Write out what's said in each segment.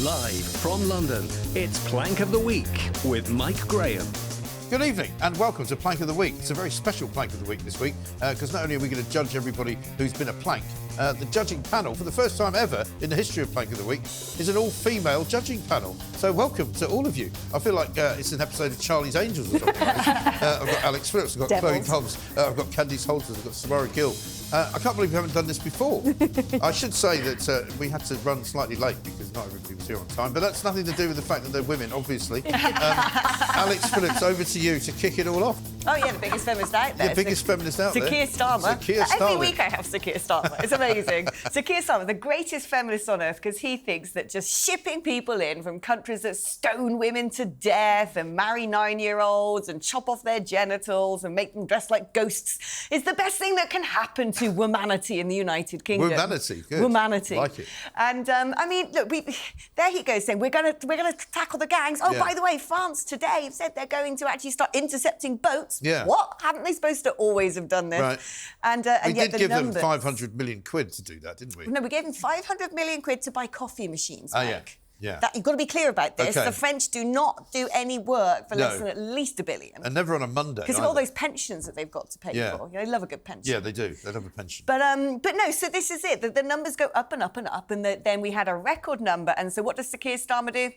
Live from London, it's Plank of the Week with Mike Graham. Good evening and welcome to Plank of the Week. It's a very special Plank of the Week this week because not only are we going to judge everybody who's been a plank, the judging panel, for the first time ever in the history of Plank of the Week, is an all-female judging panel. So welcome to all of you. I feel like it's an episode of Charlie's Angels or something. I've got Alex Phillips, I've got Chloe Dobbs, I've got Candice, Holdsworth, I've got Samara, Gill. I can't believe we haven't done this before. I should say that we had to run slightly late because not everybody was here on time, but that's nothing to do with the fact that they're women, obviously. Alex Phillips, over to you to kick it all off. Oh, yeah, the biggest feminist out there. The biggest feminist out there. Keir Starmer. Keir Starmer. Every week I have Sir Keir Starmer. It's amazing. Sir Keir Starmer, the greatest feminist on earth, because he thinks that just shipping people in from countries that stone women to death and marry 9-year-olds and chop off their genitals and make them dress like ghosts is the best thing that can happen to womanity in the United Kingdom. Womanity, good. Womanity. Like it. And, I mean, look, there he goes saying, we're going to tackle the gangs. Oh, Yeah. by the way, France today have said they're going to actually start intercepting boats. Yeah. What? Hadn't they supposed to always have done this? Right. And We yet did the give numbers... them 500 million quid to do that, didn't we? No, we gave them 500 million quid to buy coffee machines, Oh, Mike. yeah. You've got to be clear about this. Okay. The French do not do any work for less No. than at least $1 billion. And never on a Monday. Because of all those pensions that they've got to pay Yeah. for. You know, they love a good pension. Yeah, they do. They love a pension. But no, so this is it. The numbers go up and up and up, and then we had a record number. And so what does Sir Keir Starmer do?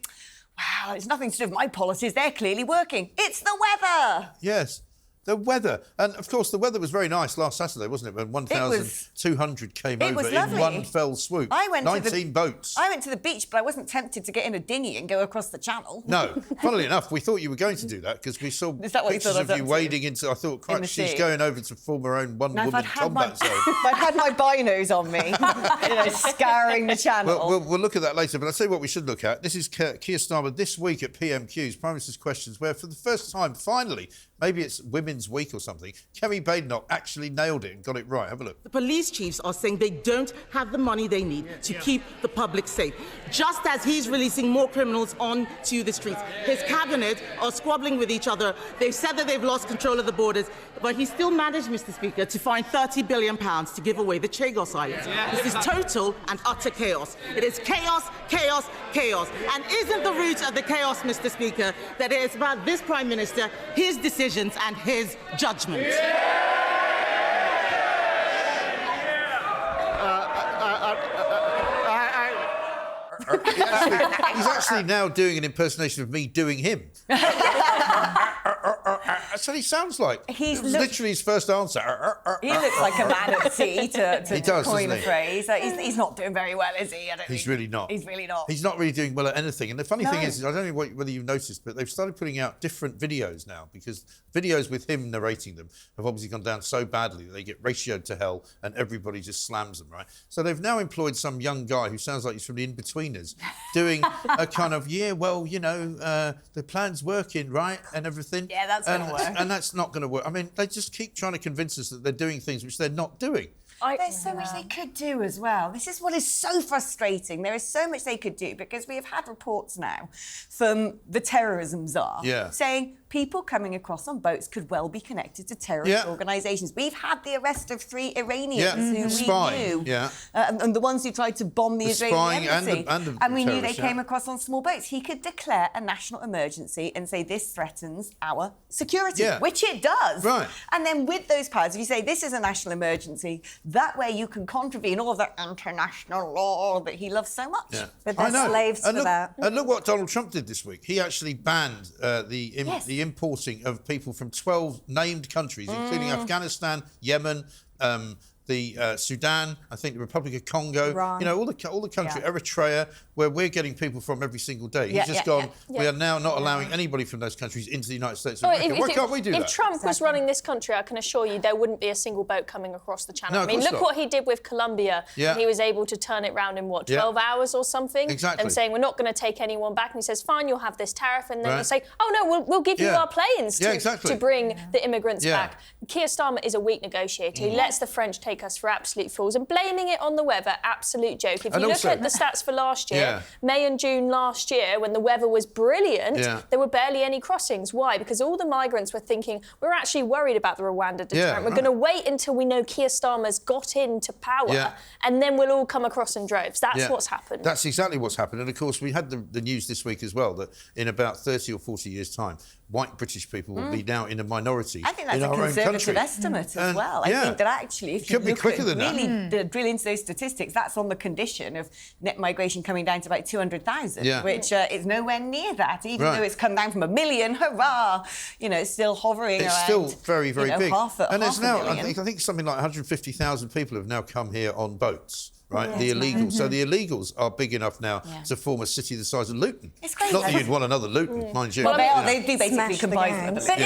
Wow, it's nothing to do with my policies. They're clearly working. It's the weather. Yes. The weather. And, of course, the weather was very nice last Saturday, wasn't it? When 1,200 came over was in lovely. one fell swoop. I went 19 boats. I went to the beach, but I wasn't tempted to get in a dinghy and go across the channel. No. Funnily enough, we thought you were going to do that because we saw Is that what you pictures thought I of was you up to? wading into... I thought, In the crap, she's sea. going over to form her own one-woman combat zone. if I'd had my binos on me, you know, scouring the channel. We'll look at that later, but I'll tell you what we should look at. This is Keir Starmer this week at PMQ's, Prime Minister's Questions, where for the first time, finally, maybe it's Women's Week or something, Kerry Badenoch actually nailed it and got it right. Have a look. The police chiefs are saying they don't have the money they need to keep the public safe. Just as he's releasing more criminals onto the streets. His cabinet are squabbling with each other. They've said that they've lost control of the borders, but he still managed, Mr. Speaker, to find £30 billion to give away the Chagos Islands. This is total and utter chaos. It is chaos, chaos, chaos. And isn't the root of the chaos, Mr. Speaker, that it is about this Prime Minister, his decisions and his judgment? He's actually now doing an impersonation of me doing him. That's what he sounds like. It was literally his first answer. He looks like a man at sea, to He does, coin doesn't a he? phrase. He's not doing very well, is he? I don't He's think. really not. He's really not. He's not really doing well at anything. And the funny No. thing is, I don't know whether you've noticed, but they've started putting out different videos now because videos with him narrating them have obviously gone down so badly that they get ratioed to hell and everybody just slams them, right? So they've now employed some young guy who sounds like he's from the In-Betweeners doing a kind of, the plan's working, right, and everything. Yeah, that's going to work. And that's not going to work. I mean, they just keep trying to convince us that they're doing things which they're not doing. There's so much they could do as well. This is what is so frustrating. There is so much they could do because we have had reports now from the terrorism czar saying people coming across on boats could well be connected to terrorist organisations. We've had the arrest of 3 Iranians who we knew. And the ones who tried to bomb the Israeli embassy. And we knew they came across on small boats. He could declare a national emergency and say this threatens our security, which it does. Right. And then with those powers, if you say this is a national emergency, that way you can contravene all of the international law that he loves so much. Yeah. But they're slaves to that. And look what Donald Trump did this week. He actually banned the importing of people from 12 named countries, including Afghanistan, Yemen, the Sudan, I think the Republic of Congo, Iran. you know, all the country, Eritrea, where we're getting people from every single day. He's just gone, we are now not allowing anybody from those countries into the United States of America. Why can't we do that? If Trump was running this country, I can assure you there wouldn't be a single boat coming across the channel. No, I mean, look not. what he did with Colombia. Yeah. He was able to turn it round in, 12 hours or something? Exactly. And saying, we're not going to take anyone back. And he says, fine, you'll have this tariff. And then you say, oh, no, we'll give you our planes to bring the immigrants back. Keir Starmer is a weak negotiator. He lets the French take take us for absolute fools, and blaming it on the weather, absolute joke. If you look at the stats for last year, May and June last year, when the weather was brilliant, there were barely any crossings. Why? Because all the migrants were thinking, we're actually worried about the Rwanda deterrent. We're going to wait until we know Keir Starmer's got into power, and then we'll all come across in droves. That's what's happened. That's exactly what's happened. And, of course, we had the news this week as well that in about 30 or 40 years' time, white British people will be now in a minority. I think that's a conservative estimate as well. I think that actually, if you look at really drill into those statistics, that's on the condition of net migration coming down to about 200,000, which is nowhere near that, even though it's come down from 1 million. Hurrah! You know, it's still hovering around. It's still very, very big. And there's now, I think something like 150,000 people have now come here on boats. Right, the illegals. So the illegals are big enough now to form a city the size of Luton. It's crazy. Not that you'd want another Luton, mind you. Well, they do basically comprise it. But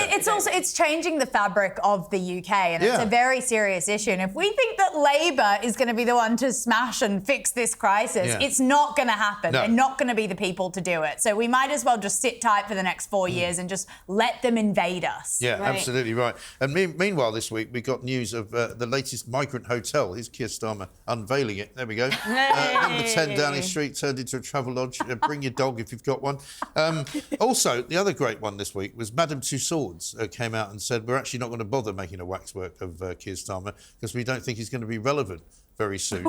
it's changing the fabric of the UK, and it's a very serious issue. And if we think that Labour is going to be the one to smash and fix this crisis, it's not going to happen. They're not going to be the people to do it. So we might as well just sit tight for the next 4 years and just let them invade us. Yeah, absolutely right. And meanwhile, this week we got news of the latest migrant hotel. Here's Keir Starmer unveiling it. There we go. Number 10 Downing Street turned into a travel lodge. Bring your dog if you've got one. Also, the other great one this week was Madame Tussauds came out and said, we're actually not going to bother making a waxwork of Keir Starmer because we don't think he's going to be relevant very soon.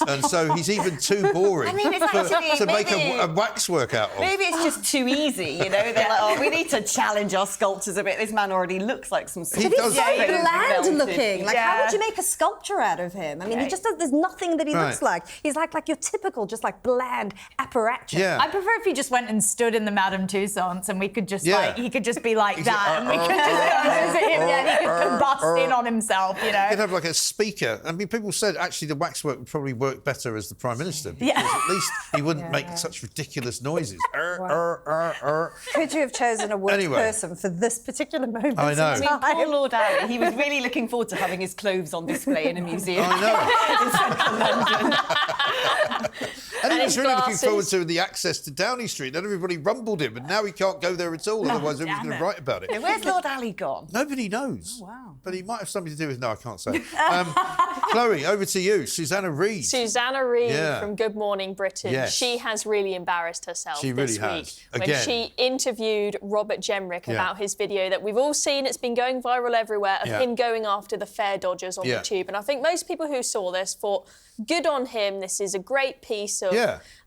And so he's even too boring to make a waxwork out of. Maybe it's just too easy, you know? They're like, oh, we need to challenge our sculptors a bit. This man already looks like some sort of... He's so bland looking. Like, how would you make a sculpture out of him? I mean, he just does, there's nothing that he looks like. He's like your typical, just like bland apparatus. Yeah. I prefer if he just went and stood in the Madame Tussauds and we could just he could just be like that and we could just visit him and he could combust in on himself, you know? He could have like a speaker. I mean, people said actually the waxwork would probably work better as the Prime Minister because at least he wouldn't make such ridiculous noises. Could you have chosen a worse person for this particular moment? I know. I mean, poor Lord Ali, he was really looking forward to having his clothes on display in a museum. I know. in central London. And he was really looking forward to the access to Downing Street. Then everybody rumbled him, and now he can't go there at all. Otherwise, everyone's going to write about it. Yeah, where's Lord Ali gone? Nobody knows. Oh, wow. But he might have something to do with... No, I can't say. Chloe, over to you. Susanna Reid. Susanna Reid from Good Morning Britain. Yes. She has really embarrassed herself this week Again. when she interviewed Robert Jenrick about his video that we've all seen. It's been going viral everywhere of him going after the fare dodgers on the tube. And I think most people who saw this thought, good on him. This is a great piece of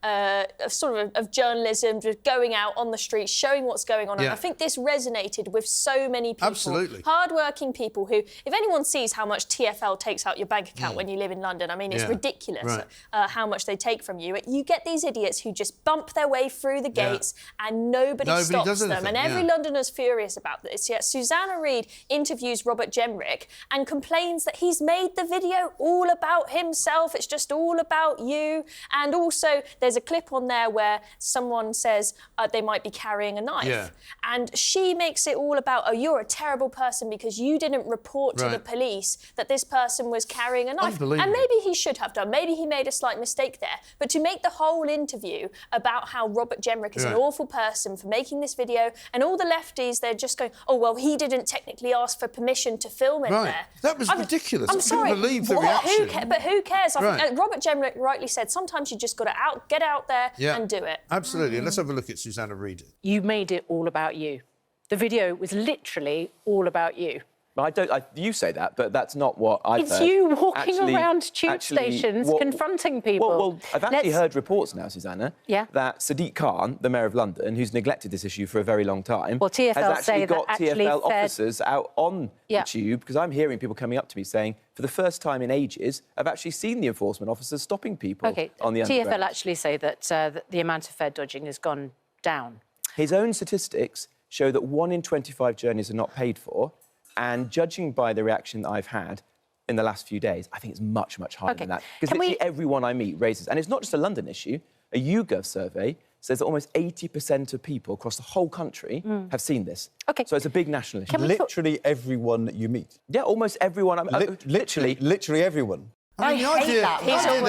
of journalism, just going out on the streets, showing what's going on. And I think this resonated with so many people. Absolutely. Hard-working people who, if anyone sees how much TfL takes out your bank account when you live in London, I mean, it's ridiculous how much they take from you. You get these idiots who just bump their way through the gates and nobody stops them. And every Londoner's furious about this. Yet Susanna Reid interviews Robert Jenrick and complains that he's made the video all about himself. It's just all about you. And also, there's a clip on there where someone says they might be carrying a knife. Yeah. And she makes it all about, oh, you're a terrible person because you didn't report to the police that this person was carrying a knife. And maybe he should have done. Maybe he made a slight mistake there. But to make the whole interview about how Robert Jenrick is an awful person for making this video, and all the lefties, they're just going, oh, well, he didn't technically ask for permission to film it there. That was ridiculous. I'm sorry. I couldn't believe the reaction. But who cares? I think Robert Jenrick rightly said, sometimes you just got to get out there and do it. Absolutely. And let's have a look at Susanna Reid. You made it all about you. The video was literally all about you. You say that, but that's not what I've heard. It's you walking around tube stations confronting people. Well, I've actually heard reports now, Susanna, that Sadiq Khan, the Mayor of London, who's neglected this issue for a very long time, TfL has actually got TfL officers out on the tube, because I'm hearing people coming up to me saying, for the first time in ages, I've actually seen the enforcement officers stopping people on the underground. TfL actually say that the amount of fare dodging has gone down. His own statistics show that 1 in 25 journeys are not paid for. And judging by the reaction that I've had in the last few days, I think it's much, much higher than that. Because literally everyone I meet raises... And it's not just a London issue. A YouGov survey says that almost 80% of people across the whole country have seen this. So it's a big national issue. Literally everyone that you meet? Yeah, almost everyone. Literally everyone. I mean, the idea that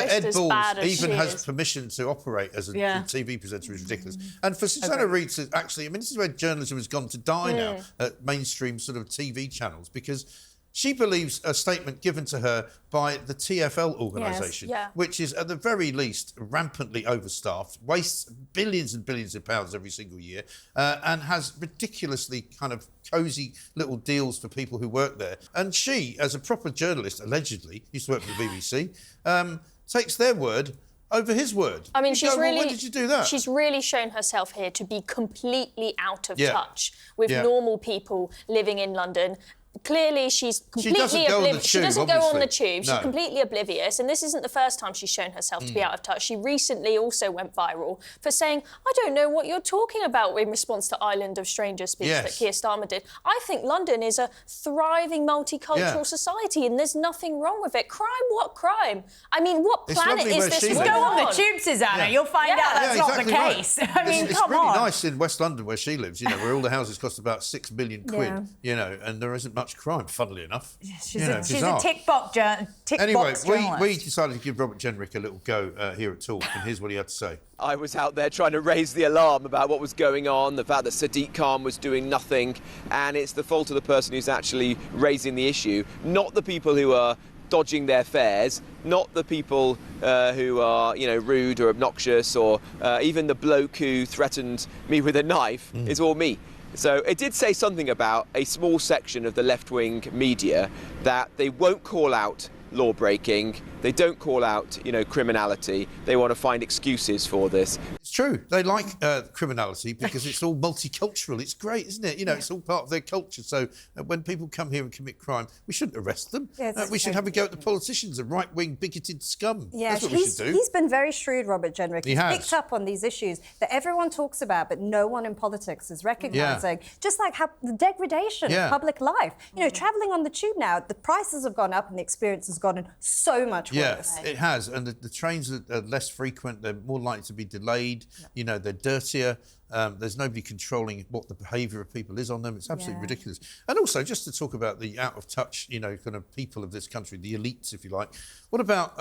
Ed Balls even has is. permission to operate as a TV presenter is ridiculous. And for Susanna Reid to actually... I mean, this is where journalism has gone to die now at mainstream sort of TV channels, because She believes a statement given to her by the TfL organisation, which is at the very least rampantly overstaffed, wastes billions and billions of pounds every single year, and has ridiculously kind of cosy little deals for people who work there. And she, as a proper journalist, allegedly, used to work for the BBC, takes their word over his word. I mean, she's really... when did you do that? She's really shown herself here to be completely out of touch with normal people living in London. Clearly, she's completely oblivious. She doesn't go on the tube. She's completely oblivious. And this isn't the first time she's shown herself to be out of touch. She recently also went viral for saying, I don't know what you're talking about, in response to Island of Strangers speech that Keir Starmer did. I think London is a thriving multicultural society and there's nothing wrong with it. Crime? What crime? I mean, what planet is this? Just go on the tube, Susanna. You'll find out that's not the case. I mean, it's really nice in West London where she lives, you know, where all the houses cost about 6 million quid, you know, and there isn't much crime, funnily enough. She's a tick box journalist. Anyway, we decided to give Robert Jenrick a little go here at Talk, and here's what he had to say. I was out there trying to raise the alarm about what was going on, the fact that Sadiq Khan was doing nothing, and it's the fault of the person who's actually raising the issue, not the people who are dodging their fares, not the people who are, you know, rude or obnoxious, or even the bloke who threatened me with a knife. It's all me. So it did say something about a small section of the left-wing media that they won't call out law breaking, they don't call out, you know, criminality. They want to find excuses for this. It's true. They like criminality because it's all multicultural. It's great, isn't it? You know, it's all part of their culture. So when people come here and commit crime, we shouldn't arrest them. We should have a go at the politicians, the right-wing bigoted scum. That's what we should do. He's been very shrewd, Robert Jenrick. He's picked up on these issues that everyone talks about, but no one in politics is recognising. Just like how the degradation of public life. You know, travelling on the tube now, the prices have gone up and the experience has gotten so much worse. Yes, it has. And the trains are less frequent. They're more likely to be delayed. You know, they're dirtier. There's nobody controlling what the behaviour of people is on them. It's absolutely ridiculous. And also, just to talk about the out-of-touch, you know, kind of people of this country, the elites, if you like. What about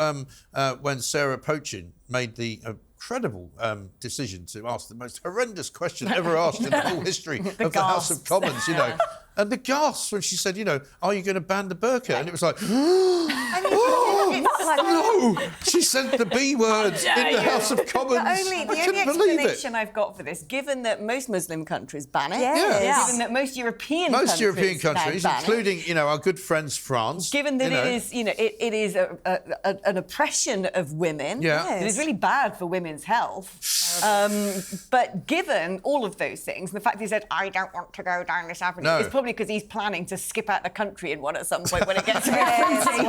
when Sarah Pochin made the incredible decision to ask the most horrendous question ever asked in the whole history of the House of Commons, you know. And the gasp when she said, you know, are you going to ban the burqa? And it was like, no! She said the B word in the House of Commons. The only explanation I've got for this, given that most Muslim countries ban it, given that most European countries, including, you know, our good friends France, given that it is an oppression of women, it is really bad for women's health. But given all of those things, the fact he said, I don't want to go down this avenue, is probably because he's planning to skip out the country in one at some point when it gets a bit freezing.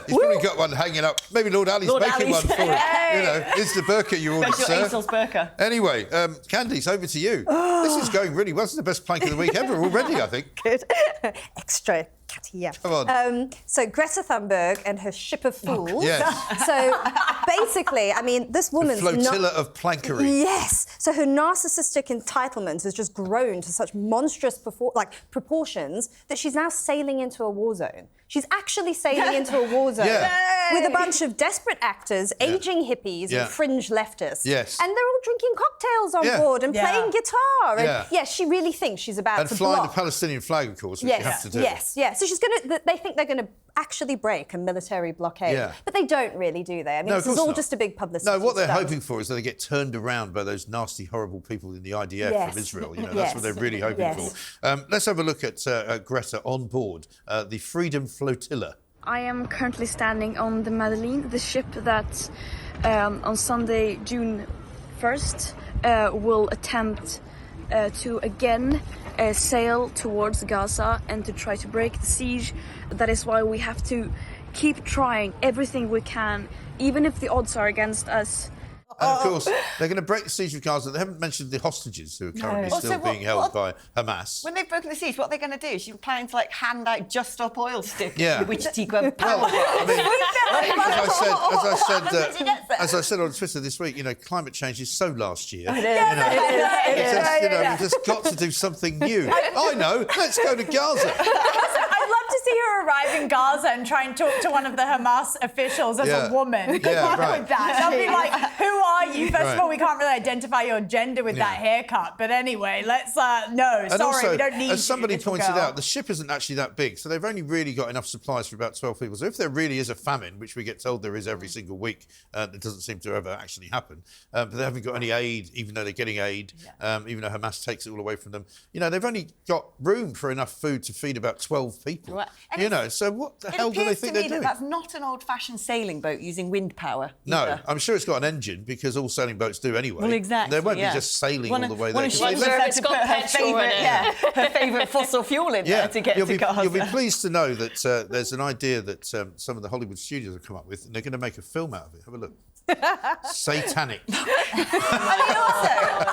He's probably got one hanging up. Maybe Lord Ali's making one for him. You know, it's the burqa you ordered, sir. Acel's burqa. Anyway, Candice, over to you. This is going really well. This is the best plank of the week ever already, I think. Good. Extra. Come on. So Greta Thunberg and her ship of fools. So basically, I mean, this woman's flotilla of plankery. Yes. So her narcissistic entitlement has just grown to such monstrous proportions that she's now sailing into a war zone. She's actually sailing into a war zone with a bunch of desperate actors, ageing hippies and fringe leftists. Yes. And they're all drinking cocktails on board and playing guitar. And she really thinks she's about to block. And flying the Palestinian flag, of course, which you have to do. So they think they're going to actually break a military blockade. But they don't really, do they? I mean, this is all just a big publicity No, what they're stunt. hoping for is that they get turned around by those nasty, horrible people in the IDF from Israel. You know, that's what they're really hoping for. Let's have a look at Greta on board the Freedom Flotilla. I am currently standing on the Madeleine, the ship that on Sunday, June 1st, will attempt to again sail towards Gaza and to try to break the siege. That is why we have to keep trying everything we can, even if the odds are against us. And of course, they're going to break the siege of Gaza. They haven't mentioned the hostages who are currently still being held by Hamas. When they've broken the siege, what are they going to do? She's planning to hand out Just Stop Oil stickers. Which as I said on Twitter this week, you know, climate change is so last year. We've just got to do something new. I know. Let's go to Gaza. I'd love to see to arrive in Gaza and try and talk to one of the Hamas officials as a woman. Yeah, right. With that. They'll be like, who are you? First of all, we can't really identify your gender with that haircut. But anyway, let's, no, sorry, also, we don't need as somebody pointed girl. out, the ship isn't actually that big, so they've only really got enough supplies for about 12 people. So if there really is a famine, which we get told there is every single week, it doesn't seem to ever actually happen, but they haven't got any aid, even though they're getting aid, even though Hamas takes it all away from them. You know, they've only got room for enough food to feed about 12 people. Right. You know, so what the hell do they think they're doing? That's not an old-fashioned sailing boat using wind power. No, either. I'm sure it's got an engine, because all sailing boats do anyway. Well, exactly. They won't be just sailing all the way there. It's got petrol in it. Her favourite fossil fuel in there to get to Gaza. You'll be pleased to know that there's an idea that some of the Hollywood studios have come up with, and they're going to make a film out of it. Have a look. Satanic. I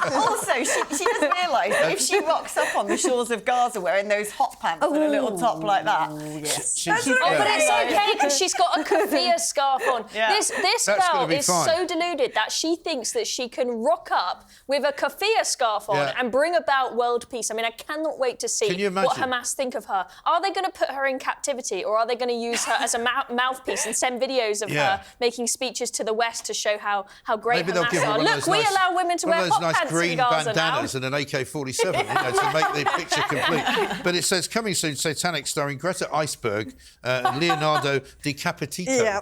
mean, also, she doesn't realise that if she rocks up on the shores of Gaza wearing those hot pants and a little top like that, yes. But it's okay because she's got a keffiyeh scarf on. Yeah. This girl is so deluded that she thinks that she can rock up with a keffiyeh scarf on and bring about world peace. I mean, I cannot wait to see what Hamas think of her. Are they going to put her in captivity, or are they going to use her as a mouthpiece and send videos of her making speeches to the West to show how great Hamas are? Look, we allow women to wear hot pants in Gaza bandanas and an AK-47 to make the picture complete. But it says, coming soon, Satanic, starring Greta Iceberg and Leonardo DiCapitito.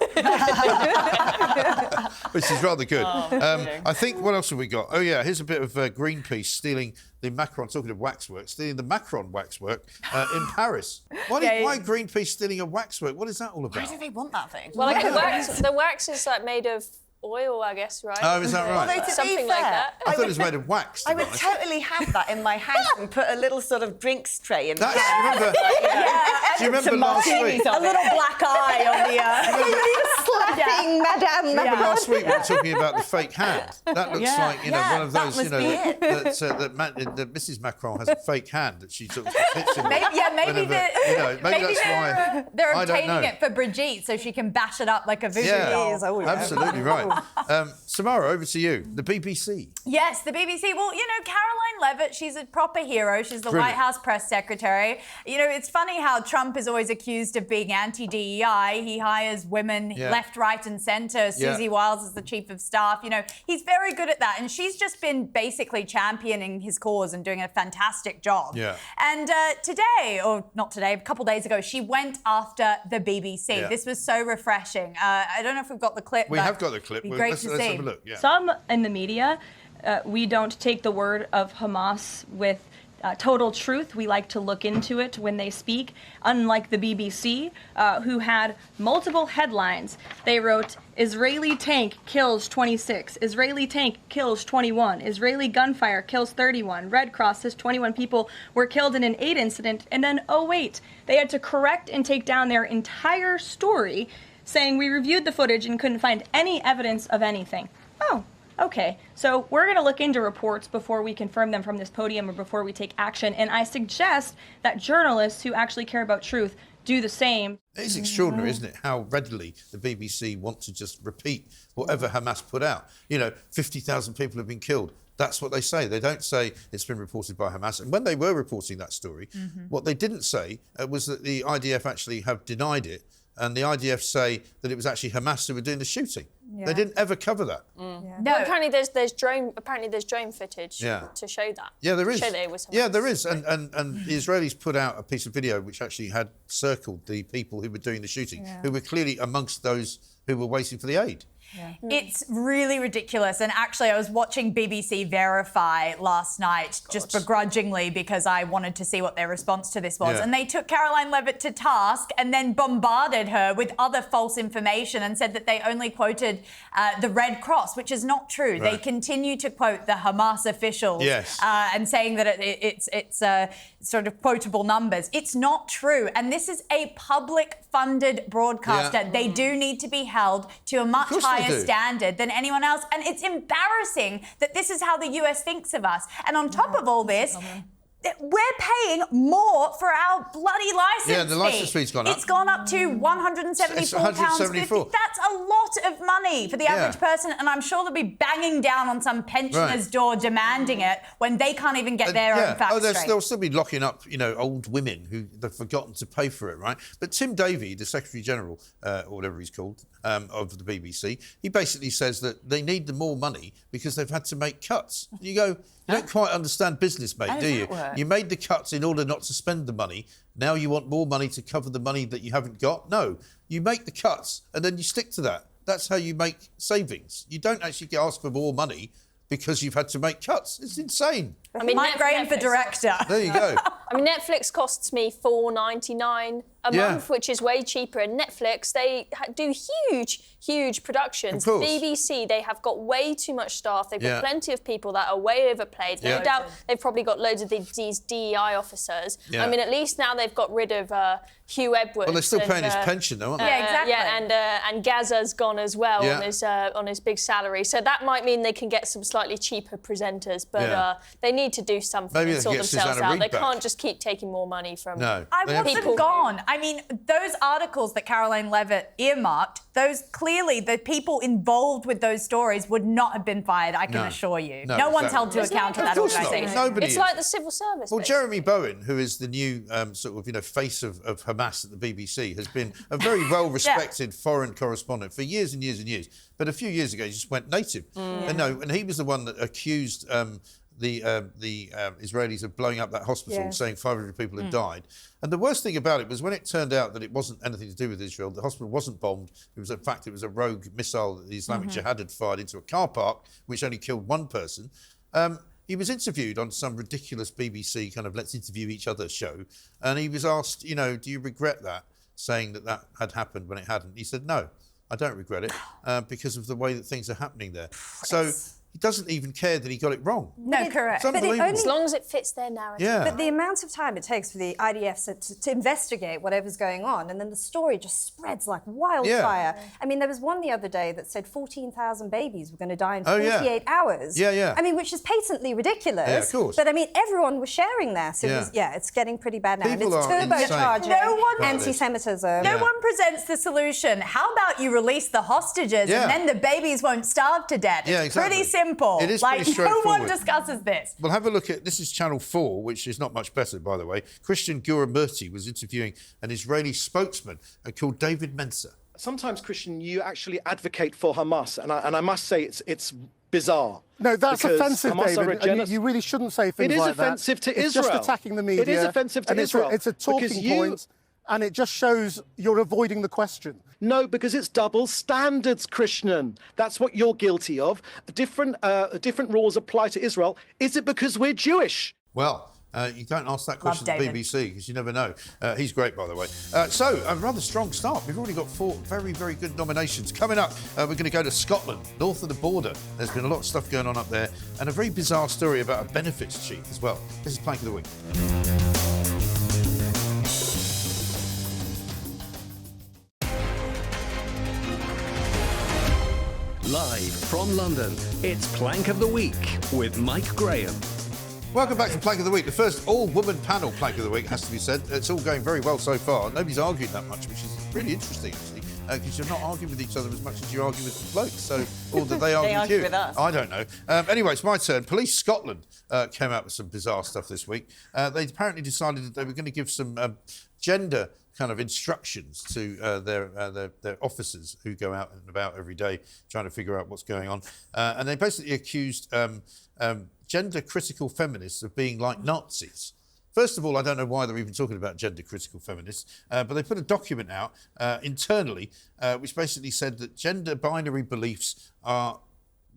Which is rather good. I think, what else have we got? Oh, yeah, here's a bit of Greenpeace stealing the Macron, talking of waxwork, stealing the Macron waxwork in Paris. Why Greenpeace stealing a waxwork? What is that all about? Why do they want that thing? Well, like the wax is like made of oil, I guess, right? Oh, is that right? Although, something like that. I thought it was made of wax. I would totally have that in my house and put a little sort of drinks tray in. Do you remember last week? A little black eye on the... slapping Madame. Remember last week we were talking about the fake hand? That looks like, one of those, that Mrs. Macron has a fake hand that she sort of hits him with. Maybe that's why. They're obtaining it for Brigitte so she can bash it up like a voodoo doll. Absolutely right. Samara, over to you. The BBC. Yes, the BBC. Well, Caroline Levitt, she's a proper hero. She's the White House press secretary. It's funny how Trump is always accused of being anti-DEI. He hires women left, right and centre. Susie Wiles is the chief of staff. He's very good at that. And she's just been basically championing his cause and doing a fantastic job. Yeah. And today, or not today, a couple of days ago, she went after the BBC. Yeah. This was so refreshing. I don't know if we've got the clip. We have got the clip. Let's have a look. Yeah. Some in the media, we don't take the word of Hamas with total truth. We like to look into it when they speak, unlike the BBC, who had multiple headlines. They wrote, Israeli tank kills 26, Israeli tank kills 21, Israeli gunfire kills 31, Red Cross says 21 people were killed in an aid incident, and then, oh wait, they had to correct and take down their entire story, saying we reviewed the footage and couldn't find any evidence of anything. Oh, okay. So we're going to look into reports before we confirm them from this podium or before we take action. And I suggest that journalists who actually care about truth do the same. It's extraordinary, isn't it, how readily the BBC want to just repeat whatever Hamas put out. 50,000 people have been killed. That's what they say. They don't say it's been reported by Hamas. And when they were reporting that story, what they didn't say was that the IDF actually have denied it. And the IDF say that it was actually Hamas who were doing the shooting. Yeah. They didn't ever cover that. No, well, apparently there's drone footage to show that. Yeah, there is. To show that it was Hamas. Yeah, there is. And the Israelis put out a piece of video which actually had circled the people who were doing the shooting, who were clearly amongst those who were waiting for the aid. Yeah. It's really ridiculous. And actually, I was watching BBC Verify last night, just begrudgingly, because I wanted to see what their response to this was. Yeah. And they took Caroline Levitt to task and then bombarded her with other false information and said that they only quoted the Red Cross, which is not true. Right. They continue to quote the Hamas officials and saying that it's sort of quotable numbers. It's not true. And this is a public-funded broadcaster. Yeah. They do need to be held to a much higher standard than anyone else. And it's embarrassing that this is how the US thinks of us. And on top of all this, we're paying more for our bloody license fee. Yeah, the license fee's gone up. It's gone up to £174.50. That's a lot of money for the average person, and I'm sure they'll be banging down on some pensioner's door demanding it when they can't even get their own facts straight. They'll still be locking up, old women who they've forgotten to pay for it, right? But Tim Davie, the Secretary General, or whatever he's called, of the BBC, he basically says that they need the more money because they've had to make cuts. You go, you don't quite understand business, mate, do you? You made the cuts in order not to spend the money. Now you want more money to cover the money that you haven't got? No, you make the cuts and then you stick to that. That's how you make savings. You don't actually ask for more money because you've had to make cuts. It's insane. I mean, Mike Graham for director. There you go. I mean, Netflix costs me $4.99 a month, which is way cheaper. And Netflix, they do huge productions. BBC, they have got way too much staff. They've got plenty of people that are way overpaid. No doubt they've probably got loads of these DEI officers. I mean, at least now they've got rid of Hugh Edwards. Well, they're still paying his pension, though, aren't they? Yeah, exactly. And Gaza's gone as well on his big salary. So that might mean they can get some slightly cheaper presenters, but they need to do something and sort themselves out. They can't just keep taking more money from I want them gone. I mean, those articles that Caroline Levitt earmarked, those clearly, the people involved with those stories would not have been fired, I can assure you. No one's held to account for that organisation. Nobody It's like the civil service. Well, Jeremy Bowen, who is the new face of Hamas at the BBC, has been a very well-respected foreign correspondent for years and years and years. But a few years ago, he just went native. And he was the one that accused the Israelis of blowing up that hospital, saying 500 people had died. And the worst thing about it was when it turned out that it wasn't anything to do with Israel, the hospital wasn't bombed. It was, in fact, it was a rogue missile that the Islamic Jihad had fired into a car park, which only killed one person. He was interviewed on some ridiculous BBC kind of let's interview each other show. And he was asked, do you regret that, saying that had happened when it hadn't? He said, no, I don't regret it because of the way that things are happening there. So he doesn't even care that he got it wrong. No, correct. But as long as it fits their narrative. Yeah. But the amount of time it takes for the IDF to investigate whatever's going on, and then the story just spreads like wildfire. I mean, there was one the other day that said 14,000 babies were going to die in 48 hours. I mean, which is patently ridiculous. Yeah, of course. But I mean, everyone was sharing that. So it's getting pretty bad now. People and it's turbocharging anti-Semitism. No one presents the solution. How about you release the hostages and then the babies won't starve to death? It's pretty simple. It is pretty straightforward. No one discusses this. Well, have a look at, this is Channel 4, which is not much better, by the way. Christian Gura-Murti was interviewing an Israeli spokesman called David Mensa. Sometimes, Christian, you actually advocate for Hamas, and I must say it's bizarre. No, that's offensive, David. And you really shouldn't say things like that. It is offensive to Israel. It's just attacking the media. It is offensive to Israel. It's a talking point, and it just shows you're avoiding the question. No, because it's double standards, Krishnan. That's what you're guilty of. Different rules apply to Israel. Is it because we're Jewish? Well, you don't ask that question to the BBC because you never know. He's great, by the way. So, a rather strong start. We've already got 4 very, very good nominations. Coming up, we're going to go to Scotland, north of the border. There's been a lot of stuff going on up there and a very bizarre story about a benefits chief as well. This is Plank of the Week. Live from London, it's Plank of the Week with Mike Graham. Welcome back to Plank of the Week, the first all-woman panel Plank of the Week, has to be said. It's all going very well so far. Nobody's arguing that much, which is really interesting, actually, because you're not arguing with each other as much as you argue with the blokes. So, or do they argue with you? With us. I don't know. Anyway, it's my turn. Police Scotland came out with some bizarre stuff this week. They apparently decided that they were going to give some gender kind of instructions to their officers who go out and about every day trying to figure out what's going on. And they basically accused gender-critical feminists of being like Nazis. First of all, I don't know why they're even talking about gender-critical feminists, but they put a document out internally which basically said that gender binary beliefs are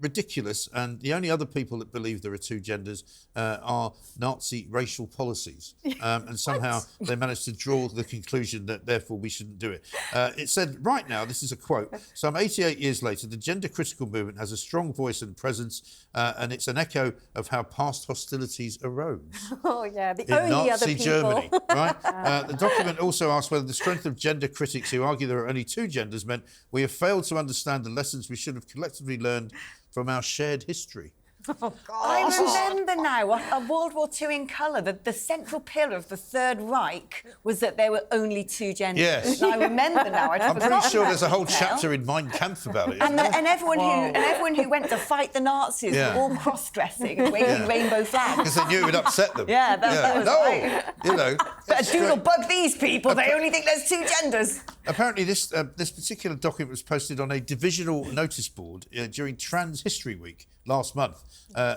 ridiculous, and the only other people that believe there are 2 genders are Nazi racial policies. And somehow they managed to draw the conclusion that therefore we shouldn't do it. It said, right now, this is a quote, some 88 years later, the gender critical movement has a strong voice and presence, and it's an echo of how past hostilities arose. Oh, yeah, the in only Nazi other people. Germany, right? The document also asked whether the strength of gender critics who argue there are only 2 genders meant we have failed to understand the lessons we should have collectively learned from our shared history. Oh, I remember now of World War II in colour. The central pillar of the Third Reich was that there were only two genders. Yes. And I remember now. I'm pretty sure there's a whole chapter in Mein Kampf about it. And everyone who went to fight the Nazis were all cross-dressing and waving rainbow flags. Because they knew it would upset them. Yeah, that was right. You know. But doodle bug these people. They only think there's two genders. Apparently, this particular document was posted on a divisional notice board during Trans History Week last month,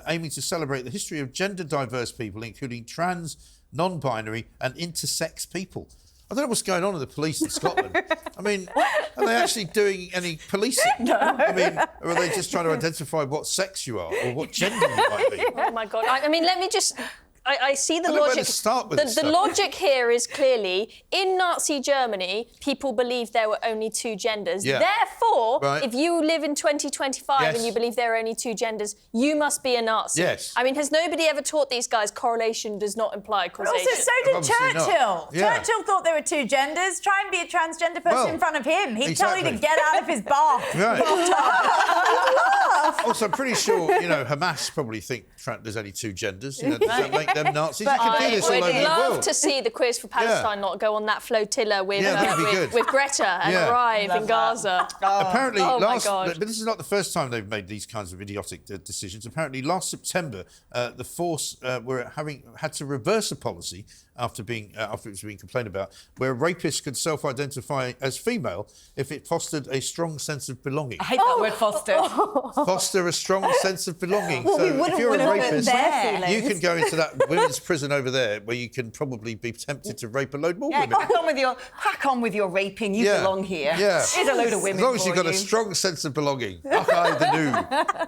aiming to celebrate the history of gender-diverse people, including trans, non-binary and intersex people. I don't know what's going on in the police in Scotland. I mean, are they actually doing any policing? No. I mean, or are they just trying to identify what sex you are or what gender you might be? Oh, my God. I mean, let me just... I see the logic. The logic here is clearly, in Nazi Germany, people believed there were only two genders. Yeah. Therefore, if you live in 2025 and you believe there are only two genders, you must be a Nazi. Yes. I mean, has nobody ever taught these guys correlation does not imply causation? Also, so did Churchill. Yeah. Churchill thought there were two genders. Try and be a transgender person in front of him. He'd tell you to get out of his bath. Right. Also, I'm pretty sure, you know, Hamas probably think there's only two genders. You know, does that make them Nazis? You can do this all over the world. I would love to see the Quiz for Palestine not go on that flotilla with Greta and arrive in Gaza. Apparently, but this is not the first time they've made these kinds of idiotic decisions. Apparently, last September, the force had to reverse a policy after it was being complained about, where rapists could self-identify as female if it fostered a strong sense of belonging. I hate that word, foster. Foster a strong sense of belonging. Well, so if you're a rapist, you can go into that women's prison over there where you can probably be tempted to rape a load more women. Crack on with your raping. You belong here. Yeah. Here's a load of women. As long as you've got a strong sense of belonging. the new.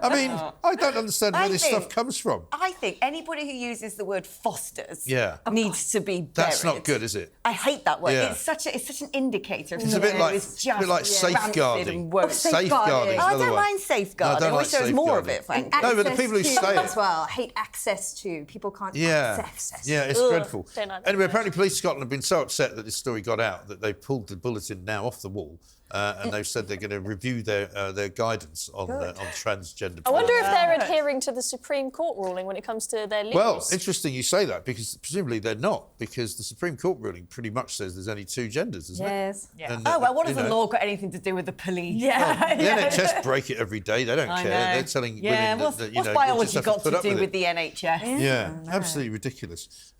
I mean, I don't understand where this stuff comes from. I think anybody who uses the word fosters needs to be buried. That's not good, is it? I hate that word. Yeah. It's such an indicator. It's a bit like safeguarding. Safeguarding. I don't mind safeguarding. I wish there was more of it, frankly. No, but the people who say it as well hate access to. People can't access. Yeah, it's dreadful. Anyway, apparently Police Scotland have been so upset that this story got out that they pulled the bulletin now off the wall. And they've said they're going to review their guidance on transgender. I wonder if they're adhering to the Supreme Court ruling when it comes to their leaders. Well, interesting you say that, because presumably they're not, because the Supreme Court ruling pretty much says there's only two genders, isn't it? Yeah. And, what has the law got anything to do with the police? Yeah. The NHS break it every day. They don't care. They're telling women that, what's biology got to do with the NHS? Yeah, absolutely ridiculous.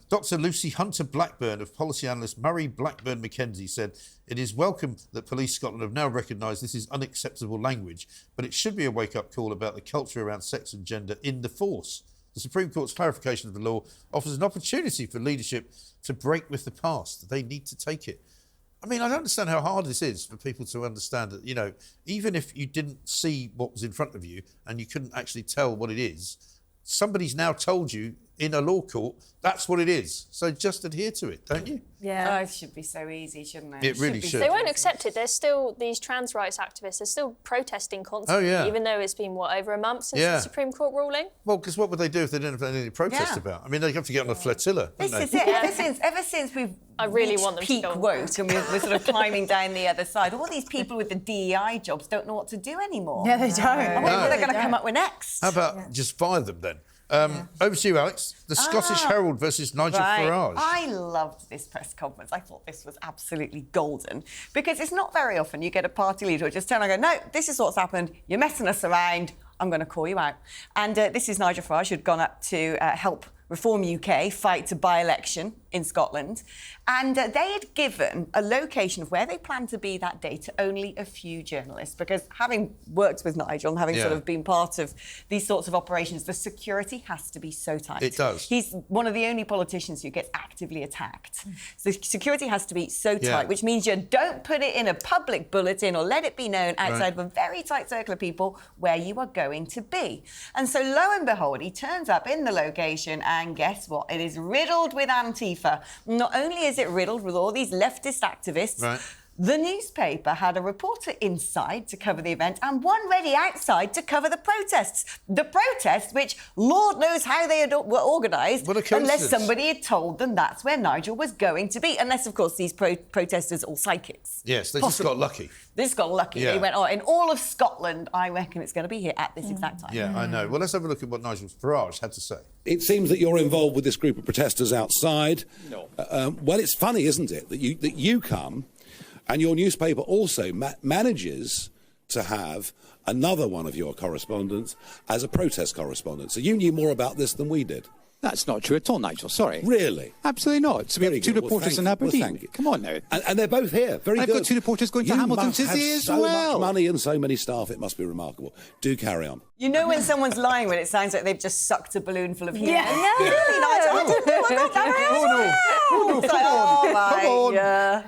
Dr. Lucy Hunter-Blackburn of policy analyst Murray Blackburn Mackenzie said, "It is welcome that Police Scotland have now recognised this is unacceptable language, but it should be a wake-up call about the culture around sex and gender in the force. The Supreme Court's clarification of the law offers an opportunity for leadership to break with the past. They need to take it." I mean, I don't understand how hard this is for people to understand that, you know, even if you didn't see what was in front of you and you couldn't actually tell what it is, somebody's now told you in a law court that's what it is. So just adhere to it, don't you? Yeah. Oh, it should be so easy, shouldn't it? It really should. They won't accept it. There's still these trans rights activists. They're still protesting constantly, even though it's been, over a month since the Supreme Court ruling? Well, because what would they do if they didn't have anything to protest about? I mean, they'd have to get on a flotilla, This wouldn't is they? it. Ever since we've reached peak woke and we're sort of climbing down the other side, all these people with the DEI jobs don't know what to do anymore. Yeah, they don't. I wonder what they're going to come up with next. How about just fire them then? Over to you, Alex. The Scottish Herald versus Nigel Farage. I loved this press conference. I thought this was absolutely golden, because it's not very often you get a party leader who just turn and go, "No, this is what's happened. You're messing us around. I'm going to call you out." And this is Nigel Farage, who'd gone up to help Reform UK fight a by-election in Scotland. And they had given a location of where they planned to be that day to only a few journalists, because having worked with Nigel and having sort of been part of these sorts of operations, the security has to be so tight. It does. He's one of the only politicians who gets actively attacked. So the security has to be so tight, which means you don't put it in a public bulletin or let it be known outside of a very tight circle of people where you are going to be. And so lo and behold, he turns up in the location, and guess what? It is riddled with Antifa. Not only is it riddled with all these leftist activists, The newspaper had a reporter inside to cover the event and one ready outside to cover the protests. The protests, which Lord knows how they were organised, unless somebody had told them that's where Nigel was going to be. Unless, of course, these protesters are all psychics. Yes, they just got lucky. They just got lucky. Yeah. They went, in all of Scotland, I reckon it's going to be here at this exact time. Yeah, I know. Well, let's have a look at what Nigel Farage had to say. It seems that you're involved with this group of protesters outside. No. Well, it's funny, isn't it, that you come and your newspaper also manages to have another one of your correspondents as a protest correspondent. So you knew more about this than we did. That's not true at all, Nigel. Sorry. Really? Absolutely not. So we have two reporters in Aberdeen. Come on now. And they're both here. Very good. I've got two reporters going to Hamilton to see as well. So much money and so many staff. It must be remarkable. Do carry on. You know when someone's lying when it sounds like they've just sucked a balloon full of helium? Yeah. Really, Nigel? I didn't know I got that. Come on.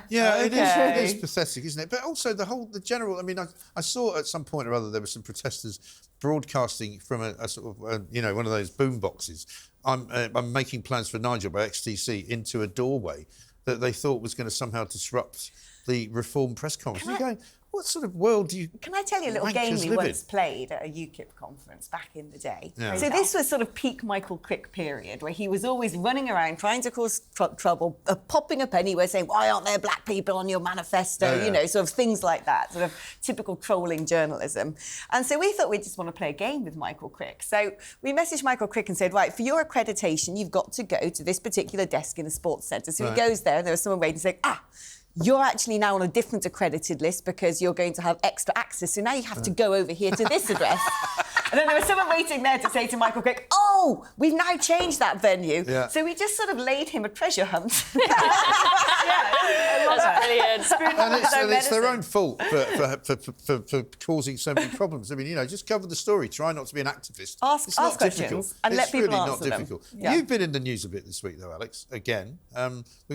Yeah, Okay. it is pathetic, isn't it? But also the general. I mean, I saw at some point or other there were some protesters broadcasting from a sort of one of those boom boxes. I'm making plans for Nigel by XTC into a doorway that they thought was going to somehow disrupt the Reform press conference. You're going, what sort of world do you... Can I tell you a little game we once played at a UKIP conference back in the day? Yeah. So this was sort of peak Michael Crick period, where he was always running around trying to cause trouble, popping up anywhere saying, why aren't there black people on your manifesto? You know, sort of things like that, sort of typical trolling journalism. And so we thought we'd just want to play a game with Michael Crick. So we messaged Michael Crick and said, right, for your accreditation, you've got to go to this particular desk in the sports centre. So he goes there, and there was someone waiting saying, you're actually now on a different accredited list because you're going to have extra access. So now you have to go over here to this address. And then there was someone waiting there to say to Michael Crick, we've now changed that venue. Yeah. So we just sort of laid him a treasure hunt. That's brilliant. And it's their own fault for causing so many problems. I mean, just cover the story. Try not to be an activist. Ask questions and let people answer them. It's really not difficult. Yeah. You've been in the news a bit this week, though, Alex. Again. We're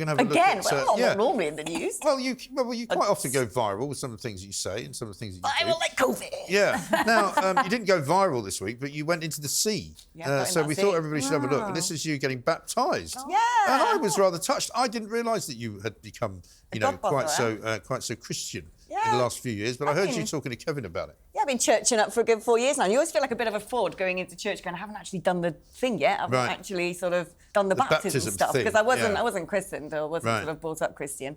going to have a look at... Again? Well, I'm not normally in the news. Well, you quite often go viral with some of the things you say and some of the things that you do. I will like COVID. Yeah. Now, you didn't go viral this week, but you went into the sea. Yeah, so we thought everybody should have a look. And this is you getting baptised. Yeah. And I was rather touched. I didn't realise that you had become, quite so Christian in the last few years. But I heard you talking to Kevin about it. Yeah, I've been churching up for a good 4 years now. You always feel like a bit of a fraud going into church going, I haven't actually done the thing yet. I haven't actually sort of done the baptism stuff. Because I wasn't christened or wasn't sort of brought up Christian.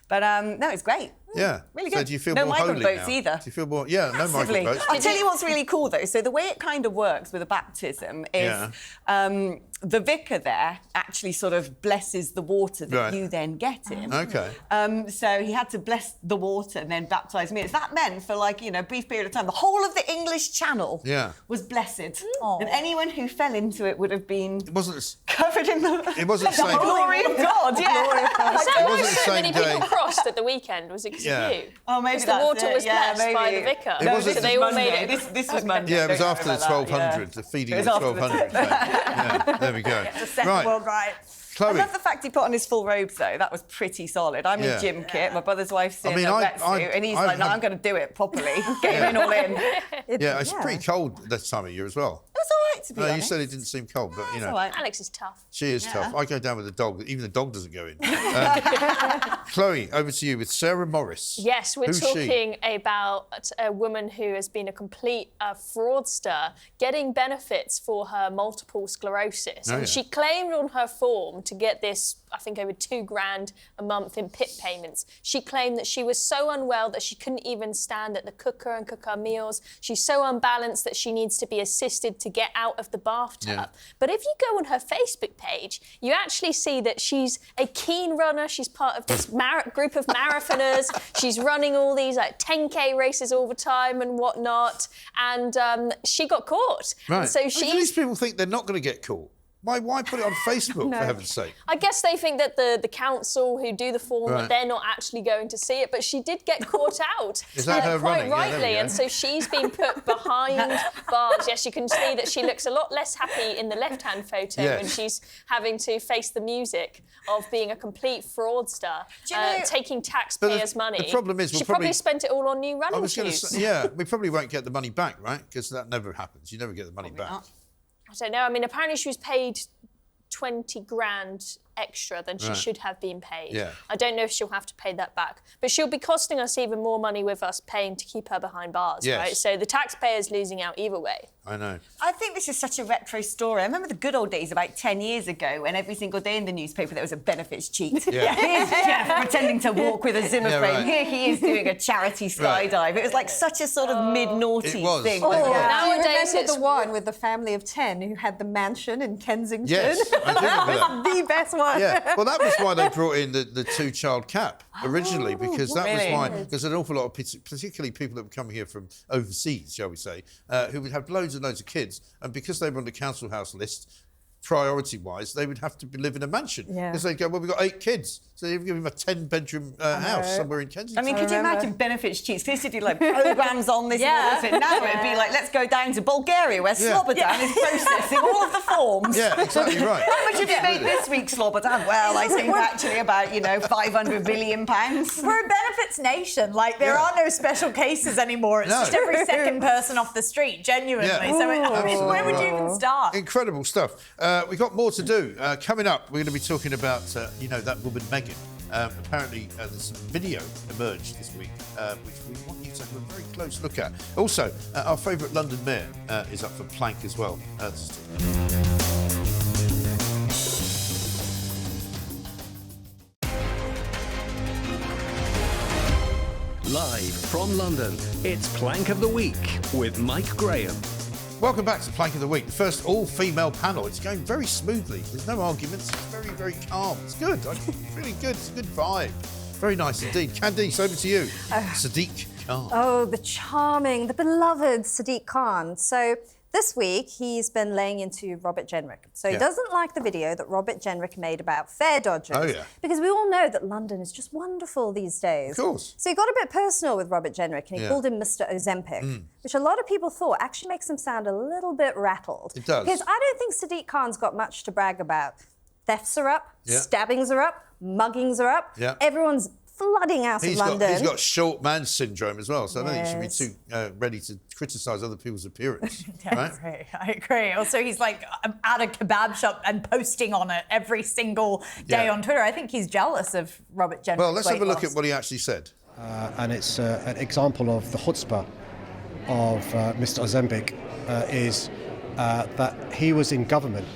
But no, it's great. Yeah. Really good. So do you feel no more migrant holy boats now? either. Do you feel more... Yeah, no migrant boats. I'll tell you what's really cool, though. So the way it kind of works with a baptism is the vicar there actually sort of blesses the water that you then get in. Okay. So he had to bless the water and then baptise me. That meant for a brief period of time, the whole of the English Channel was blessed. And anyone who fell into it would have been covered in the glory of God. It wasn't so many people crossed at the weekend. Was it because of you? Oh, maybe the water was blessed by the vicar. So they all made it. This was Monday. Yeah, it was after the 1200, the feeding of the 1200 thing. Yeah, there we go. The Second World Riot. Chloe. I love the fact he put on his full robes, though. That was pretty solid. I'm in gym kit. My brother's wife's in a wetsuit. And he's like, no, I'm going to do it properly. Get him in all in. It's pretty cold this time of year as well. It was all right, to be honest. You said it didn't seem cold, but, Right. Alex is tough. She is tough. I go down with the dog. Even the dog doesn't go in. Chloe, over to you with Sarah Morris. Yes, we're talking about a woman who has been a complete fraudster, getting benefits for her multiple sclerosis. And she claimed on her form to get this, I think, over $2,000 a month in PIP payments. She claimed that she was so unwell that she couldn't even stand at the cooker and cook her meals. She's so unbalanced that she needs to be assisted to get out of the bathtub. Yeah. But if you go on her Facebook page, you actually see that she's a keen runner. She's part of this group of marathoners. She's running all these 10K races all the time and whatnot. And she got caught. Right. And so these people think they're not going to get caught. Why put it on Facebook, for heaven's sake? I guess they think that the council who do the form, that they're not actually going to see it, but she did get caught out. Is that her quite running? rightly, and so she's been put behind bars. Yes, you can see that she looks a lot less happy in the left-hand photo when she's having to face the music of being a complete fraudster, taking taxpayers' money. The problem is she probably spent it all on new running shoes. We probably won't get the money back, right? Because that never happens. You never get the money back. I don't know. I mean, apparently she was paid $20,000 extra than she Right. should have been paid. Yeah. I don't know if she'll have to pay that back. But she'll be costing us even more money with us paying to keep her behind bars, Yes. right? So the taxpayer's losing out either way. I know. I think this is such a retro story. I remember the good old days about 10 years ago when every single day in the newspaper there was a benefits cheat. Yeah. Here's Jeff pretending to walk with a Zimmer Yeah, frame. right. Here he is doing a charity Right. skydive. It was like such a sort of mid-noughties It was. thing. Oh, wasn't it? yeah. Nowadays, Nowadays, remember it's the one with the family of 10 who had the mansion in Kensington? Yes, I do remember that. The best one. Yeah, well, that was why they brought in the two-child cap originally, because that was why there's an awful lot of, particularly people that were coming here from overseas, shall we say, who would have loads and loads of kids, and because they were on the council house list, priority-wise, they would have to live in a mansion. Because they'd go, well, we've got 8 kids, so you've given them a 10-bedroom house somewhere in Kensington. I mean, could you imagine benefits cheats? They used to do like programmes on this and all this. And now it'd be like, let's go down to Bulgaria where Slobodan is processing all of the forms. Yeah, exactly right. How much have you made this week, Slobodan? Well, I think actually about, £500 billion. We're a benefits nation. Like, there are no special cases anymore. It's just every second person off the street, genuinely. Yeah. So, I mean, where would you even start? Incredible stuff. We've got more to do. Coming up, we're going to be talking about, that woman, Meghan. Apparently, there's some video emerged this week, which we want you to have a very close look at. Also, our favourite London mayor is up for plank as well. Live from London, it's Plank of the Week with Mike Graham. Welcome back to Plank of the Week, the first all-female panel. It's going very smoothly. There's no arguments. It's very, very calm. It's good. It's really good. It's a good vibe. Very nice indeed. Candice, over to you. Sadiq Khan. Oh, the charming, the beloved Sadiq Khan. So this week, he's been laying into Robert Jenrick. So he doesn't like the video that Robert Jenrick made about fare dodgers. Oh, yeah. Because we all know that London is just wonderful these days. Of course. So he got a bit personal with Robert Jenrick and he called him Mr Ozempic, which a lot of people thought actually makes him sound a little bit rattled. It does. Because I don't think Sadiq Khan's got much to brag about. Thefts are up, stabbings are up, muggings are up. Yeah. Everyone's flooding out of London. He's got short man syndrome as well, so I don't think he should be too ready to criticise other people's appearance. Right? I agree. Also, he's like at a kebab shop and posting on it every single day on Twitter. I think he's jealous of Robert Jenrick. Well, let's have a look at what he actually said. And it's an example of the chutzpah of Mr Ozempic is that he was in government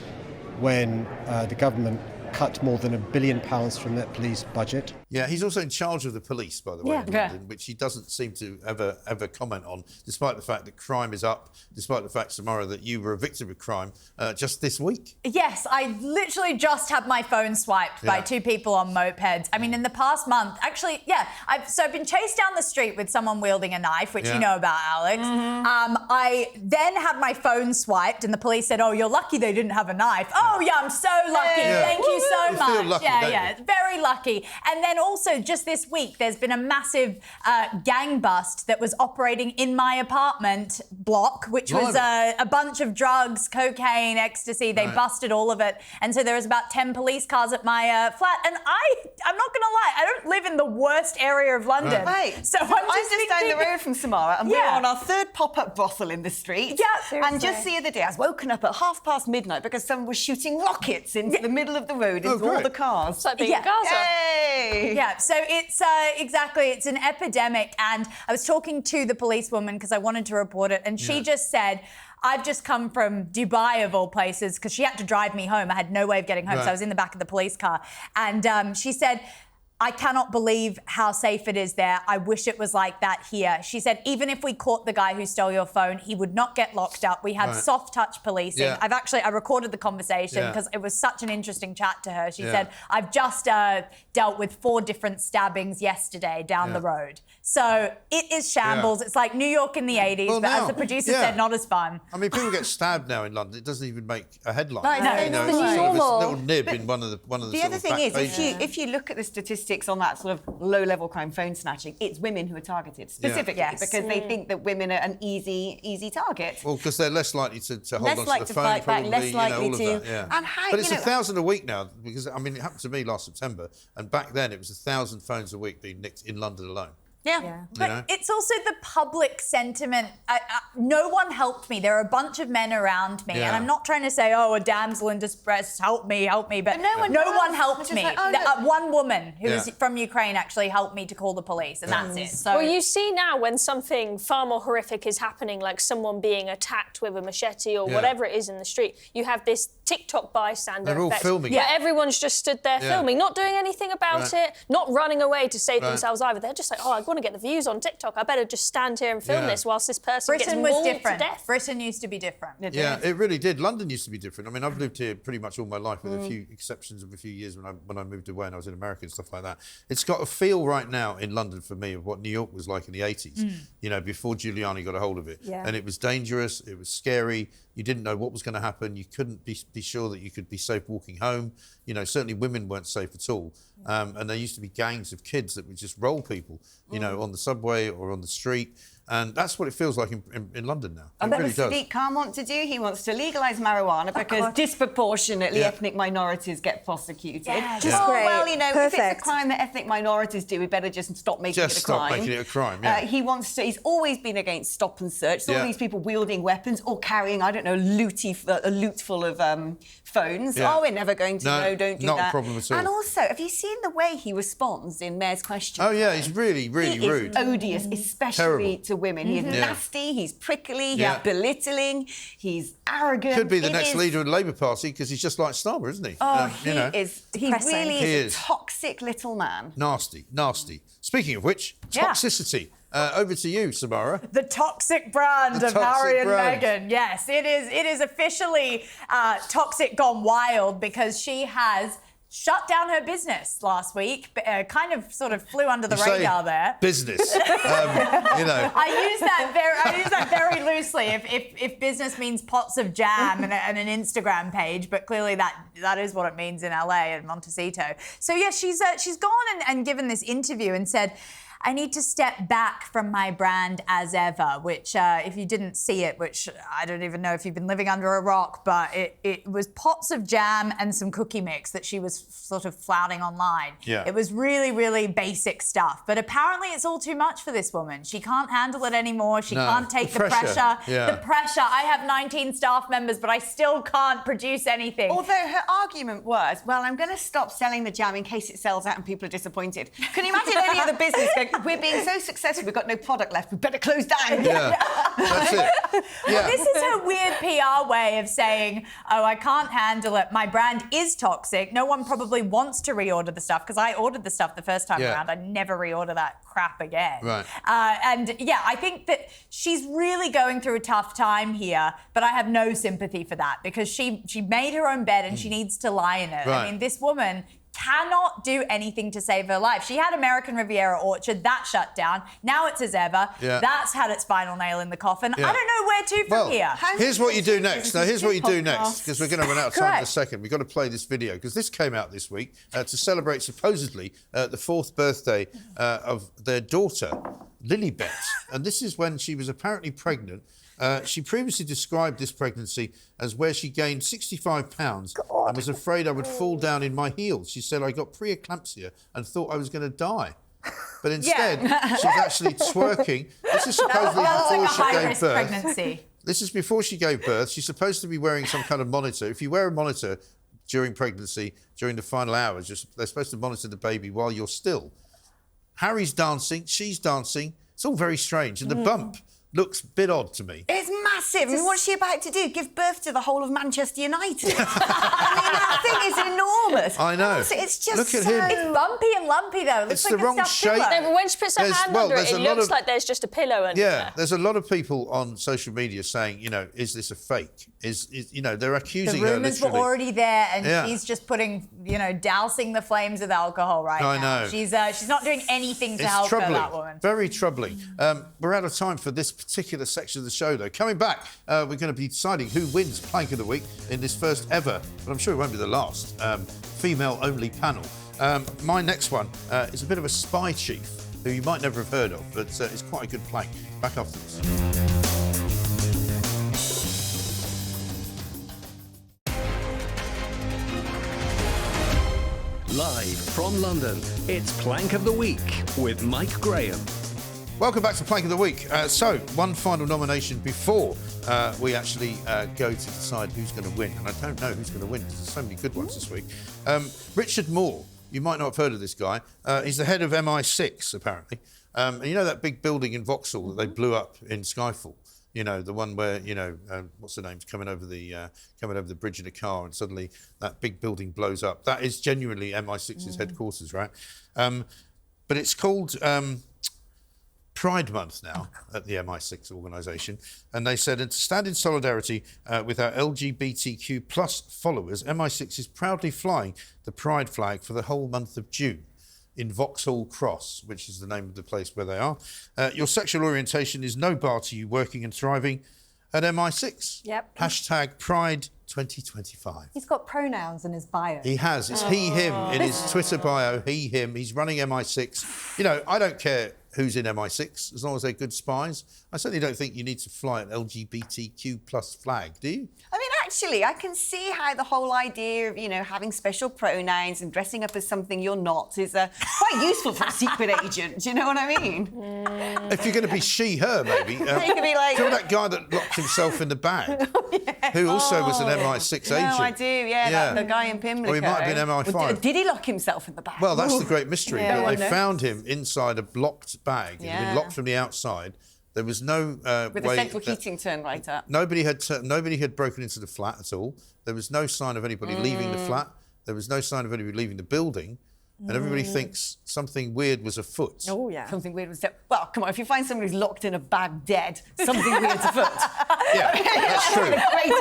when the government cut more than £1 billion from their police budget. Yeah, he's also in charge of the police, by the way, in London, which he doesn't seem to ever comment on, despite the fact that crime is up, despite the fact, Samara, that you were a victim of crime just this week. Yes, I literally just had my phone swiped by 2 people on mopeds. I mean, in the past month, actually, I've been chased down the street with someone wielding a knife, which you know about, Alex. I then had my phone swiped and the police said, oh, you're lucky they didn't have a knife. Oh, yeah, I'm so lucky. Thank you so much. Feel lucky, don't you? Very lucky. And then also, just this week, there's been a massive gang bust that was operating in my apartment block, which was a bunch of drugs, cocaine, ecstasy. They busted all of it. And so there was about 10 police cars at my flat. And I'm not going to lie, I don't live in the worst area of London. Right. So I'm just down the road from Samara, and we're on our 3rd pop-up brothel in the street. Yeah, and just the other day, I was woken up at midnight because someone was shooting rockets into the middle of the road into all the cars. It's like being in Gaza. Yay! Yeah, so it's exactly, it's an epidemic. And I was talking to the policewoman because I wanted to report it, and she just said, I've just come from Dubai, of all places, because she had to drive me home. I had no way of getting home, so I was in the back of the police car. And she said, I cannot believe how safe it is there. I wish it was like that here. She said, even if we caught the guy who stole your phone, he would not get locked up. We had soft touch policing. I recorded the conversation because it was such an interesting chat to her. She said, I've just dealt with 4 different stabbings yesterday down the road. So it is shambles. It's like New York in the 80s, but as the producer said, not as fun. I mean, people get stabbed now in London. It doesn't even make a headline. No, it's the sort of normal. a little nib in one of the The other thing is, if you look at the statistics on that sort of low-level crime phone snatching, it's women who are targeted specifically because they think that women are an easy target. Well, because they're less likely to hold on to the phone, fight back, probably, less likely all of to. that. Yeah. And how, but it's 1,000 a week now, because I mean, it happened to me last September, and back then it was 1,000 phones a week being nicked in London alone. Yeah. But it's also the public sentiment. No one helped me. There are a bunch of men around me. And I'm not trying to say, oh, a damsel in distress, help me. But no one helped me. Like, one woman who is from Ukraine actually helped me to call the police, and that's it. So, well, you see now when something far more horrific is happening, like someone being attacked with a machete or whatever it is in the street, you have this TikTok bystander They're all effect. filming. Yeah, everyone's just stood there filming, not doing anything about it, not running away to save themselves either. They're just like, oh, I want to get the views on TikTok. I better just stand here and film this whilst this person gets mauled to death. Britain used to be different. It really did. London used to be different. I mean, I've lived here pretty much all my life, with a few exceptions of a few years when I moved away and I was in America and stuff like that. It's got a feel right now in London for me of what New York was like in the 80s, you know, before Giuliani got a hold of it. And it was dangerous, it was scary, you didn't know what was going to happen, you couldn't be sure that you could be safe walking home. You know, certainly women weren't safe at all. And there used to be gangs of kids that would just roll people, you know, on the subway or on the street. And that's what it feels like in London now. And what does Sadiq Khan want to do? He wants to legalise marijuana because disproportionately ethnic minorities get prosecuted. Great. Well, you know, Perfect. if it's a crime that ethnic minorities do, we better just stop making it a crime. Stop making it a crime, He wants to... He's always been against stop and search. So all these people wielding weapons or carrying, I don't know, a loot full of phones. Oh, we're never going to know, don't do that. Not a problem at all. And also, have you seen the way he responds in Mayor's question? Oh, yeah, he's really, really rude. He's odious, especially to women. He's nasty, he's prickly, he's belittling, he's arrogant. Could be the next leader of the Labour Party because he's just like Starmer, isn't he? Oh, he really is a toxic little man. Nasty, nasty. Speaking of which, toxicity. Over to you, Samara. The toxic brand of Harry and Meghan. Yes, it is officially toxic gone wild because she has shut down her business last week. Kind of sort of flew under the radar there. Business. You know. I use that very loosely. If business means pots of jam and an Instagram page, but clearly that is what it means in LA and Montecito. So yeah, she's gone and given this interview and said, I need to step back from my brand as ever, which if you didn't see it, which I don't even know if you've been living under a rock, but it was pots of jam and some cookie mix that she was sort of flouting online. Yeah. It was really, really basic stuff. But apparently it's all too much for this woman. She can't handle it anymore. She can't take the pressure. The pressure. I have 19 staff members, but I still can't produce anything. Although her argument was, well, I'm going to stop selling the jam in case it sells out and people are disappointed. Can you imagine any other business going, we're being so successful, we've got no product left, we better close down. Yeah, that's it. Yeah. This is her weird PR way of saying, oh, I can't handle it. My brand is toxic. No one probably wants to reorder the stuff because I ordered the stuff the first time around. I'd never reorder that crap again. Right. And yeah, I think that she's really going through a tough time here, but I have no sympathy for that because she made her own bed and she needs to lie in it. Right. I mean, this woman cannot do anything to save her life. She had American Riviera Orchard, that shut down. Now it's as ever. Yeah. That's had its final nail in the coffin. Yeah. I don't know where to from here. Here's what you do next. Now, here's what you do next, because we're going to run out of time in a second. We've got to play this video, because this came out this week to celebrate, supposedly, the 4th birthday of their daughter, Lilibet. And this is when she was apparently pregnant. She previously described this pregnancy as where she gained 65 pounds and was afraid I would fall down in my heels. She said, I got preeclampsia and thought I was going to die. But instead, she's actually twerking. This is supposedly before she gave birth. Pregnancy. This is before she gave birth. She's supposed to be wearing some kind of monitor. If you wear a monitor during pregnancy, during the final hours, they're supposed to monitor the baby while you're still. Harry's dancing, she's dancing. It's all very strange. And the bump looks a bit odd to me. It's massive. And what's she about to do? Give birth to the whole of Manchester United? I mean, that thing is enormous. I know. It's just Look at him. It's bumpy and lumpy, though. It looks It's like the wrong shape. No, but when she puts her hand under it, it looks like there's just a pillow under there. There's a lot of people on social media saying, you know, is this a fake? Is you know, they're accusing her rumours literally. were already there, and she's just putting, you know, dousing the flames with alcohol now. I know. She's not doing anything to help her, that woman. Very troubling. We're out of time for this particular section of the show, though. Coming back, we're going to be deciding who wins Plank of the Week in this first ever, but I'm sure it won't be the last, female-only panel. My next one is a bit of a spy chief who you might never have heard of, but it's quite a good plank. Back after this. Live from London, it's Plank of the Week with Mike Graham. Welcome back to Plank of the Week. So, one final nomination before we actually go to decide who's going to win. And I don't know who's going to win because there's so many good ones this week. Richard Moore. You might not have heard of this guy. He's the head of MI6, apparently. And you know that big building in Vauxhall that they blew up in Skyfall? You know, the one where, you know, what's the name? Coming over the bridge in a car and suddenly that big building blows up. That is genuinely MI6's headquarters, right? But it's called Pride Month now at the MI6 organisation. And they said, and to stand in solidarity with our LGBTQ plus followers, MI6 is proudly flying the Pride flag for the whole month of June in Vauxhall Cross, which is the name of the place where they are. Your sexual orientation is no bar to you working and thriving at MI6. Yep. Hashtag Pride 2025. He's got pronouns in his bio. He has. It's he, him in his Twitter bio. He, him. He's running MI6. You know, I don't care who's in MI6 as long as they're good spies. I certainly don't think you need to fly an LGBTQ plus flag, do you? I mean, actually, I can see how the whole idea of, you know, having special pronouns and dressing up as something you're not is quite useful for a secret agent. Do you know what I mean? If you're going to be she, her, maybe. You could be like... Do you know that guy that locked himself in the bag? Who also was an MI6 agent? No, I do, yeah. The guy in Pimlico. Or he might have been MI5. Well, did he lock himself in the bag? Well, that's the great mystery. Yeah, But they found him inside a blocked bag. He'd been locked from the outside. There was no with the central heating turned right up. Nobody had broken into the flat at all. There was no sign of anybody leaving the flat. There was no sign of anybody leaving the building. And everybody thinks something weird was afoot. Oh, yeah. Something weird was... Well, come on, if you find somebody who's locked in a bag dead, something weird's afoot. Yeah, that's true.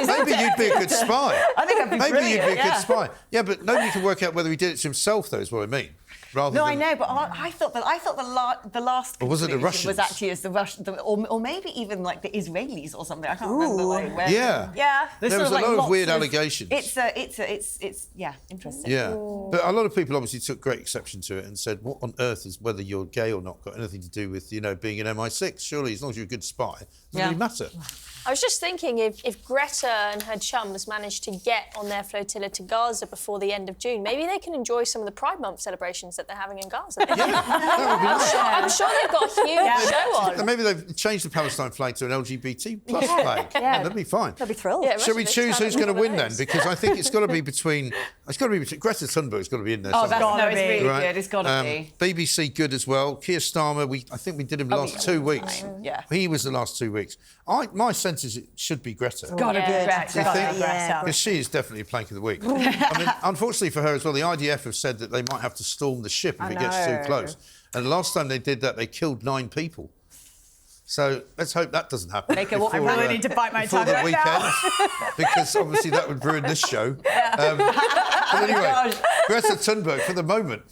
Maybe you'd be a good spy. I think I'd be Maybe brilliant, you'd be a good spy. Yeah, but nobody can work out whether he did it to himself, though, is what I mean. No, I know, but I thought the last or was it the Russians? Was actually as the Russians, or maybe even like the Israelis or something. I can't remember. Where, yeah. There was a lot of weird allegations. It's interesting. Yeah, but a lot of people obviously took great exception to it and said, "What on earth is whether you're gay or not got anything to do with being an MI6? Surely, as long as you're a good spy, it doesn't really matter." I was just thinking if Greta and her chums managed to get on their flotilla to Gaza before the end of June, maybe they can enjoy some of the Pride Month celebrations that they're having in Gaza. That would be nice. I'm sure they've got a huge show on. Maybe they've changed the Palestine flag to an LGBT plus flag. Yeah. That'd be fine. They'll be thrilled. Yeah, Shall we choose who's going to win then? Because I think it's got to be between. Greta Thunberg's got to be in there. Oh, it's really good. It's got to be. BBC good as well. Keir Starmer. I think we did him the last 2 weeks. Yeah. He was the last 2 weeks. My sense is it should be Greta. Got to be Greta. Do you think? Because she is definitely a plank of the week. I mean, unfortunately for her as well, the IDF have said that they might have to storm the ship if it gets too close. And the last time they did that, they killed 9 people. So let's hope that doesn't happen. I really need to bite my tongue right now. Because obviously that would ruin this show. But anyway, Greta Thunberg for the moment.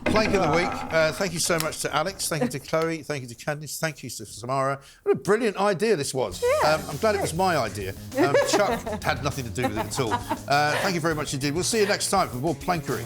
Plank of the week. Thank you so much to Alex. Thank you to Chloe. Thank you to Candice. Thank you to Samara. What a brilliant idea this was. I'm glad it was my idea. Chuck had nothing to do with it at all. Thank you very much indeed. We'll see you next time for more plankery.